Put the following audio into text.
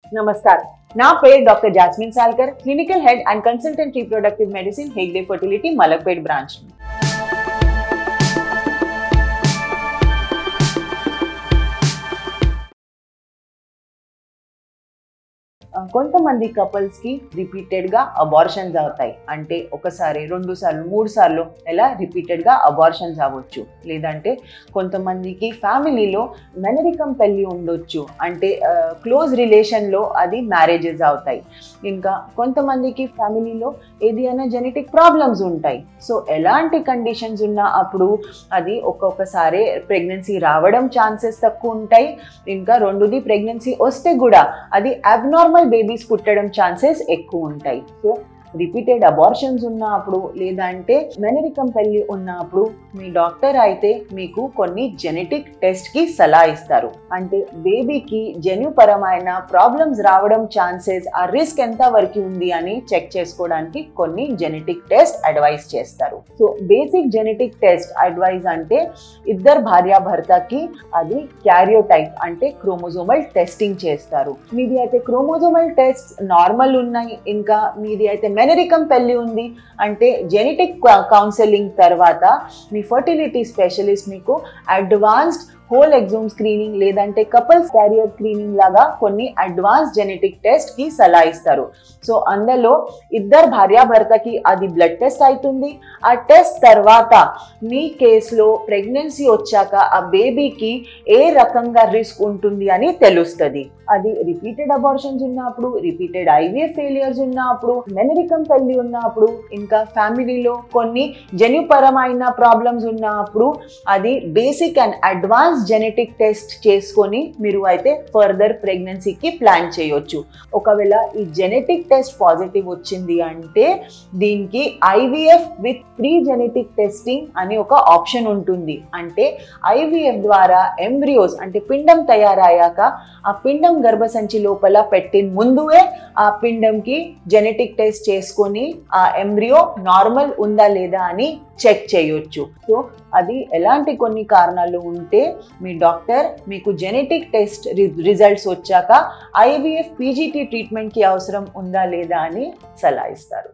नमस्कार. నా పేరు doctor Jasmine Salkar, clinical head and consultant reproductive medicine Hegde fertility Malakpet branch. కొంతమంది కపుల్స్ కి రిపీటెడ్ గా అబార్షన్స్ అవుతాయి. అంటే ఒకసారి, 2 సార్లు, 3 సార్లు ఎలా రిపీటెడ్ గా అబార్షన్స్ అవ్వచ్చు. లేదంటే కొంతమందికి ఫ్యామిలీలో మెనరికం పెళ్లి ఉండొచ్చు. అంటే క్లోజ్ రిలేషన్ లో అది మ్యారేజెస్ అవుతాయి. ఇంకా కొంతమందికి ఫ్యామిలీలో ఏదైనా జెనెటిక్ ప్రాబ్లమ్స్ ఉంటాయి. సో ఎలాంటి కండిషన్స్ ఉన్నా అప్పుడు అది ఒక్కొక్కసారి ప్రెగ్నెన్సీ రావడం ఛాన్సెస్ తక్కువ ఉంటాయి. ఇంకా రెండోది, ప్రెగ్నెన్సీ వస్తే కూడా అది అబ్నార్మల్ బేబీస్ పుట్టడం ఛాన్సెస్ ఎక్కువ ఉంటాయి. సో రిపీటెడ్ అబార్షన్స్ ఉన్నప్పుడు లేదంటే మెనరికం పెళ్లి ఉన్నప్పుడు మీ డాక్టర్ అయితే మీకు కొన్ని జెనెటిక్ టెస్ట్ కి సలహా ఇస్తారు. అంటే బేబీకి జన్యుపరమైన ప్రాబ్లమ్స్ రావడం ఛాన్సెస్, ఆ రిస్క్ ఎంత వరకు ఉంది అని చెక్ చేసుకోవడానికి కొన్ని జెనెటిక్ టెస్ట్ అడ్వైస్ చేస్తారు. So basic genetic test advice అంటే ఇద్దరు భార్యాభర్తకి అది క్యారియోటైప్ అంటే క్రోమోజోమల్ టెస్టింగ్ చేస్తారు. మీది అయితే క్రోమోజోమల్ టెస్ట్ నార్మల్ ఉన్నాయి, ఇంకా మీది అయితే మెనరికం పెళ్లి ఉంది అంటే జెనెటిక్ కౌన్సిలింగ్ తర్వాత మీ ఫర్టిలిటీ స్పెషలిస్ట్ మీకు అడ్వాన్స్డ్ హోల్ ఎగ్జోమ్ స్క్రీనింగ్ లేదంటే కపుల్స్ క్యారియర్ స్క్రీనింగ్ లాగా కొన్ని అడ్వాన్స్ జెనెటిక్ టెస్ట్ కి సలహా ఇస్తారు. సో అందులో ఇద్దరు భార్యాభర్తకి అది బ్లడ్ టెస్ట్ అవుతుంది. ఆ టెస్ట్ తర్వాత మీ కేసులో ప్రెగ్నెన్సీ వచ్చాక ఆ బేబీకి ఏ రకంగా రిస్క్ ఉంటుంది అని తెలుస్తుంది. అది రిపీటెడ్ అబార్షన్స్ ఉన్నప్పుడు, రిపీటెడ్ ఐవీఎఫ్ ఫెయిలియర్స్ ఉన్నప్పుడు, మెనరికం పెళ్లి ఉన్నప్పుడు, ఇంకా ఫ్యామిలీలో కొన్ని జన్యుపరమైన ప్రాబ్లమ్స్ ఉన్నప్పుడు అది basic and advance genetic test చేసుకొని మీరు అయితే ఫర్దర్ ప్రెగ్నెన్సీకి ప్లాన్ చేయొచ్చు. ఒకవేళ ఈ జెనెటిక్ టెస్ట్ పాజిటివ్ వచ్చింది అంటే దీనికి IVF with pre genetic testing అని ఒక ఆప్షన్ ఉంటుంది. అంటే ఐవీఎఫ్ ద్వారా ఎంబ్రియోస్ అంటే పిండం తయారయ్యాక ఆ పిండం గర్భసంచి లోపల పెట్టిన ముందువే ఆ పిండంకి జెనెటిక్ టెస్ట్ చేసుకొని ఆ ఎంబ్రియో నార్మల్ ఉందా లేదా అని చెక్ చేయొచ్చు. సో అది ఎలాంటి కొన్ని కారణాలు ఉంటే మీ డాక్టర్ మీకు జెనెటిక్ టెస్ట్ రిజల్ట్స్ వచ్చాక ఐవీఎఫ్ పీజీటీ ట్రీట్మెంట్కి అవసరం ఉందా లేదా అని సలహా ఇస్తారు.